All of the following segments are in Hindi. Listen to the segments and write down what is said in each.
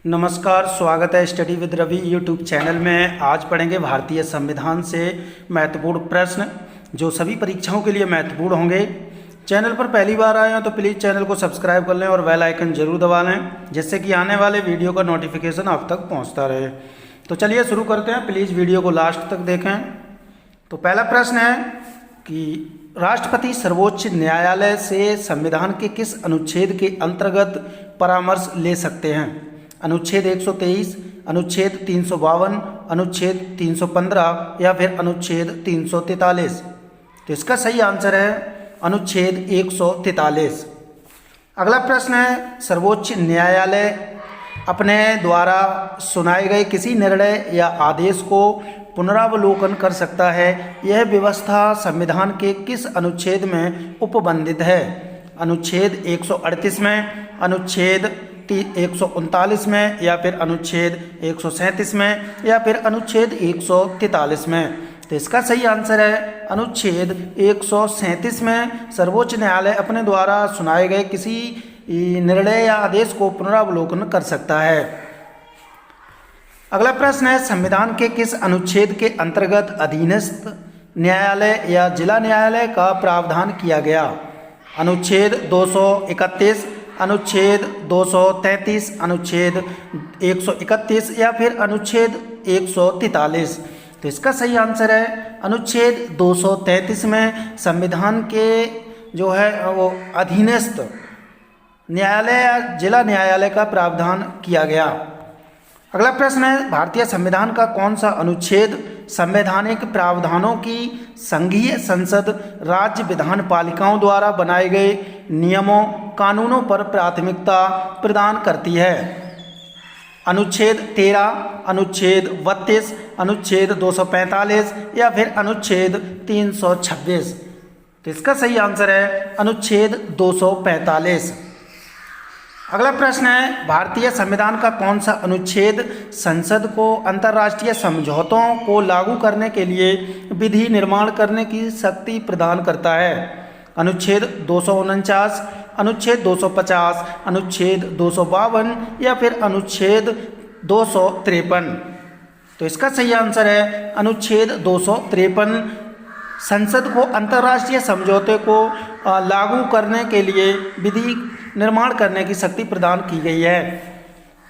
नमस्कार, स्वागत है study with Ravi YouTube channel में। आज पढ़ेंगे भारतीय संविधान से महत्वपूर्ण प्रश्न जो सभी परीक्षाओं के लिए महत्वपूर्ण होंगे। चैनल पर पहली बार आए हैं तो प्लीज़ चैनल को सब्सक्राइब कर लें और बेल आइकन जरूर दबा लें, जिससे कि आने वाले वीडियो का नोटिफिकेशन आप तक पहुँचता रहे। तो चलिए शुरू करते हैं, प्लीज़ वीडियो को लास्ट तक देखें। तो पहला प्रश्न है कि राष्ट्रपति सर्वोच्च न्यायालय से संविधान के किस अनुच्छेद के अंतर्गत परामर्श ले सकते हैं? अनुच्छेद 123, अनुच्छेद 352, अनुच्छेद 315 या फिर अनुच्छेद 343? तो इसका सही आंसर है अनुच्छेद 143। अगला प्रश्न है, सर्वोच्च न्यायालय अपने द्वारा सुनाए गए किसी निर्णय या आदेश को पुनरावलोकन कर सकता है। यह व्यवस्था संविधान के किस अनुच्छेद में उपबंधित है? अनुच्छेद 138 में, अनुच्छेद 139 में या फिर अनुच्छेद 137 में या फिर अनुच्छेद 143 में? तो इसका सही आंसर है अनुच्छेद 137 में सर्वोच्च न्यायालय अपने द्वारा सुनाए गए किसी निर्णय या आदेश को पुनरावलोकन कर सकता है। अगला प्रश्न है, संविधान के किस अनुच्छेद के अंतर्गत अधीनस्थ न्यायालय या जिला न्यायालय का प्रावधान किया गया? अनुच्छेद 231, अनुच्छेद 233, अनुच्छेद 131 या फिर अनुच्छेद 143? तो इसका सही आंसर है अनुच्छेद 233 में संविधान के जो है वो अधीनस्थ न्यायालय या जिला न्यायालय का प्रावधान किया गया। अगला प्रश्न है, भारतीय संविधान का कौन सा अनुच्छेद संवैधानिक प्रावधानों की संघीय संसद राज्य विधान पालिकाओं द्वारा बनाए गए नियमों कानूनों पर प्राथमिकता प्रदान करती है? अनुच्छेद 13, अनुच्छेद 32, अनुच्छेद 245 या फिर अनुच्छेद 326? तो इसका सही आंसर है अनुच्छेद 245। अगला प्रश्न है, भारतीय संविधान का कौन सा अनुच्छेद संसद को अंतर्राष्ट्रीय समझौतों को लागू करने के लिए विधि निर्माण करने की शक्ति प्रदान करता है? अनुच्छेद 249, अनुच्छेद 250, अनुच्छेद 252 या फिर अनुच्छेद 253? तो इसका सही आंसर है अनुच्छेद 253। संसद को अंतर्राष्ट्रीय समझौते को लागू करने के लिए विधि निर्माण करने की शक्ति प्रदान की गई है।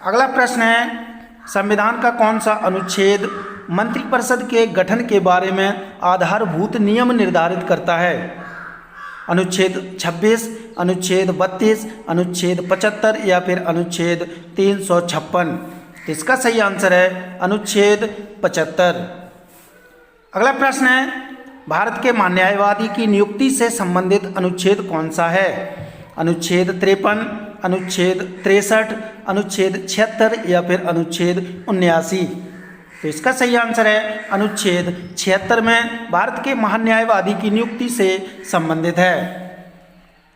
अगला प्रश्न है, संविधान का कौन सा अनुच्छेद मंत्रिपरिषद के गठन के बारे में आधारभूत नियम निर्धारित करता है? अनुच्छेद 26, अनुच्छेद 32, अनुच्छेद 75 या फिर अनुच्छेद 356? इसका सही आंसर है अनुच्छेद 75। अगला प्रश्न है, भारत के न्यायवादी की नियुक्ति से संबंधित अनुच्छेद कौन सा है? अनुच्छेद 53, अनुच्छेद 63, अनुच्छेद 76 या फिर अनुच्छेद 79? तो इसका सही आंसर है अनुच्छेद 76 में भारत के महान्यायवादी की नियुक्ति से संबंधित है।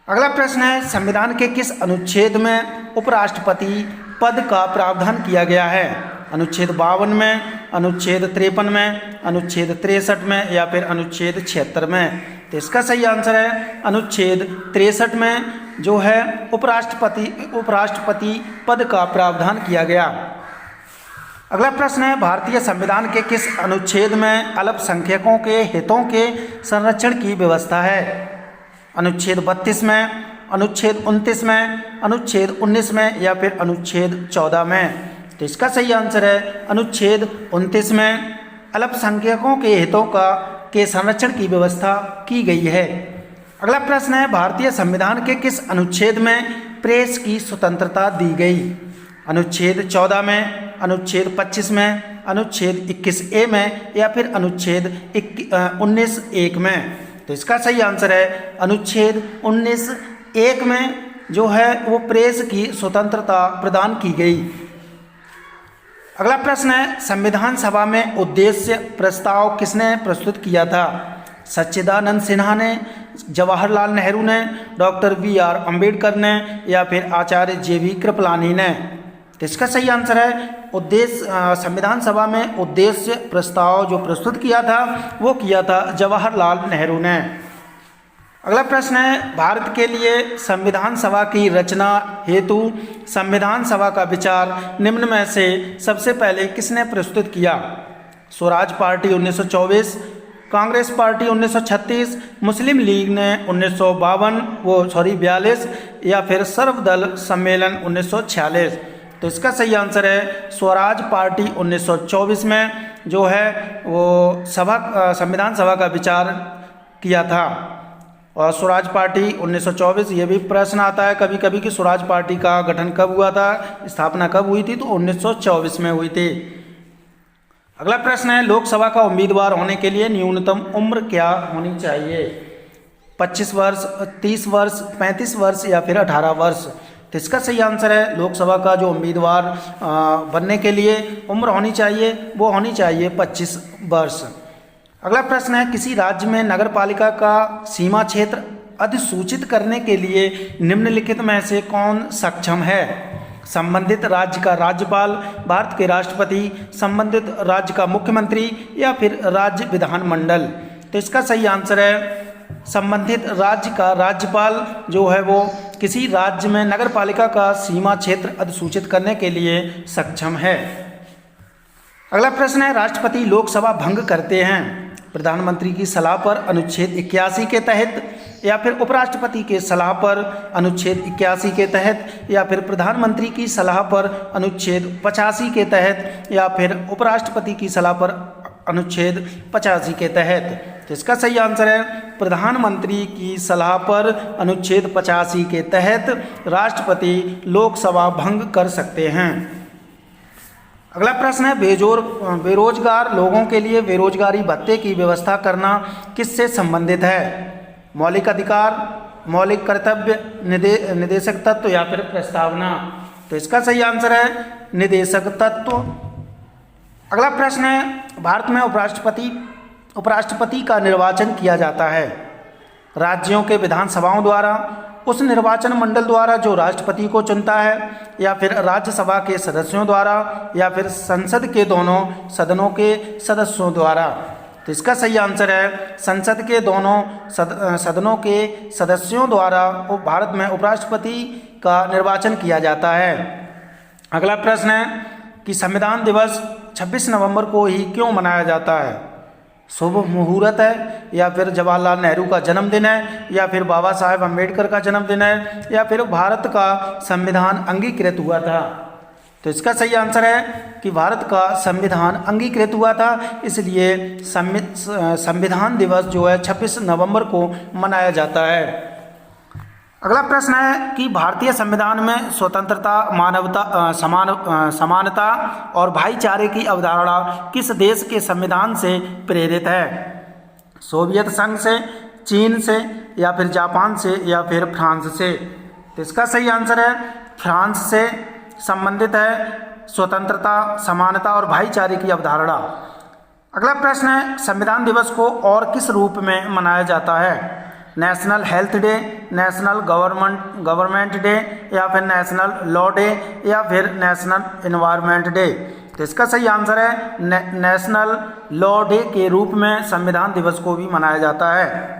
अगला प्रश्न है, संविधान के किस अनुच्छेद में उपराष्ट्रपति पद का प्रावधान किया गया है? अनुच्छेद 52 में, अनुच्छेद 53 में, अनुच्छेद 63 में या फिर अनुच्छेद 76 में? तो इसका सही आंसर है अनुच्छेद 63 में जो है उपराष्ट्रपति पद का प्रावधान किया गया। अगला प्रश्न है, भारतीय संविधान के किस अनुच्छेद में अल्पसंख्यकों के हितों के संरक्षण की व्यवस्था है? अनुच्छेद 32 में, अनुच्छेद 29 में, अनुच्छेद 19 में या फिर अनुच्छेद 14 में? तो इसका सही आंसर है अनुच्छेद 29 में अल्पसंख्यकों के हितों के संरक्षण की व्यवस्था की गई है। अगला प्रश्न है, भारतीय संविधान के किस अनुच्छेद में प्रेस की स्वतंत्रता दी गई? अनुच्छेद 14 में, अनुच्छेद 25 में, अनुच्छेद 21A में या फिर अनुच्छेद 19(1) में? तो इसका सही आंसर है अनुच्छेद 19(1) में जो है वो प्रेस की स्वतंत्रता प्रदान की गई। अगला प्रश्न है, संविधान सभा में उद्देश्य प्रस्ताव किसने प्रस्तुत किया था? सच्चिदानंद सिन्हा ने, जवाहरलाल नेहरू ने, डॉक्टर BR अम्बेडकर ने या फिर आचार्य JV कृपलानी ने? तो इसका सही आंसर है संविधान सभा में उद्देश्य प्रस्ताव जो प्रस्तुत किया था वो किया था जवाहरलाल नेहरू ने। अगला प्रश्न है, भारत के लिए संविधान सभा की रचना हेतु संविधान सभा का विचार निम्न में से सबसे पहले किसने प्रस्तुत किया? स्वराज पार्टी 1924, कांग्रेस पार्टी 1936, मुस्लिम लीग ने 1942 या फिर सर्वदल सम्मेलन 1946। तो इसका सही आंसर है स्वराज पार्टी 1924 में जो है वो संविधान सभा का विचार किया था। और स्वराज पार्टी 1924, ये भी प्रश्न आता है कभी कभी कि स्वराज पार्टी का गठन कब हुआ था, स्थापना कब हुई थी? तो 1924 में हुई थी। अगला प्रश्न है, लोकसभा का उम्मीदवार होने के लिए न्यूनतम उम्र क्या होनी चाहिए? 25 वर्ष, 30 वर्ष, 35 वर्ष या फिर 18 वर्ष? तो इसका सही आंसर है लोकसभा का जो उम्मीदवार बनने के लिए उम्र होनी चाहिए वो होनी चाहिए 25 वर्ष। अगला प्रश्न है, किसी राज्य में नगरपालिका का सीमा क्षेत्र अधिसूचित करने के लिए निम्नलिखित में से कौन सक्षम है? संबंधित राज्य का राज्यपाल, भारत के राष्ट्रपति, संबंधित राज्य का मुख्यमंत्री या फिर राज्य विधानमंडल? तो इसका सही आंसर है संबंधित राज्य का राज्यपाल जो है वो किसी राज्य में नगरपालिका का सीमा क्षेत्र अधिसूचित करने के लिए सक्षम है। अगला प्रश्न है, राष्ट्रपति लोकसभा भंग करते हैं प्रधानमंत्री की सलाह पर अनुच्छेद 81 के तहत या फिर उपराष्ट्रपति के सलाह पर अनुच्छेद 81 के तहत या फिर प्रधानमंत्री की सलाह पर अनुच्छेद 85 के तहत या फिर उपराष्ट्रपति की सलाह पर अनुच्छेद 85 के तहत? तो इसका सही आंसर है प्रधानमंत्री की सलाह पर अनुच्छेद 85 के तहत राष्ट्रपति लोकसभा भंग कर सकते हैं। अगला प्रश्न है, बेरोजगार लोगों के लिए बेरोजगारी भत्ते की व्यवस्था करना किससे संबंधित है? मौलिक अधिकार, मौलिक कर्तव्य, निदेशक तत्व या फिर प्रस्तावना? तो इसका सही आंसर है निदेशक तत्व। अगला प्रश्न है, भारत में उपराष्ट्रपति का निर्वाचन किया जाता है राज्यों के विधानसभाओं द्वारा, उस निर्वाचन मंडल द्वारा जो राष्ट्रपति को चुनता है, या फिर राज्यसभा के सदस्यों द्वारा, या फिर संसद के दोनों सदनों के सदस्यों द्वारा? तो इसका सही आंसर है संसद के दोनों सदनों के सदस्यों द्वारा भारत में उपराष्ट्रपति का निर्वाचन किया जाता है। अगला प्रश्न है कि संविधान दिवस 26 नवंबर को ही क्यों मनाया जाता है? शुभ मुहूर्त है, या फिर जवाहरलाल नेहरू का जन्मदिन है, या फिर बाबा साहेब अम्बेडकर का जन्मदिन है, या फिर भारत का संविधान अंगीकृत हुआ था? तो इसका सही आंसर है कि भारत का संविधान अंगीकृत हुआ था, इसलिए संविधान दिवस जो है 26 नवंबर को मनाया जाता है। अगला प्रश्न है कि भारतीय संविधान में स्वतंत्रता, मानवता, समानता और भाईचारे की अवधारणा किस देश के संविधान से प्रेरित है? सोवियत संघ से, चीन से, या फिर जापान से, या फिर फ्रांस से? तो इसका सही आंसर है फ्रांस से संबंधित है स्वतंत्रता, समानता और भाईचारे की अवधारणा। अगला प्रश्न है, संविधान दिवस को और किस रूप में मनाया जाता है? National health day, national government day, या फिर नेशनल लॉ डे, या फिर नेशनल एनवायरनमेंट डे? तो इसका सही आंसर है नेशनल लॉ डे के रूप में संविधान दिवस को भी मनाया जाता है।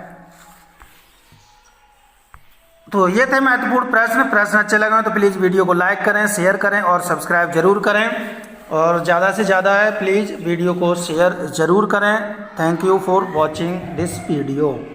तो ये थे महत्वपूर्ण प्रश्न अच्छे लगे तो प्लीज़ वीडियो को लाइक करें, शेयर करें और सब्सक्राइब जरूर करें, और ज़्यादा से ज़्यादा है प्लीज़ वीडियो को शेयर ज़रूर करें। Thank you for watching this video.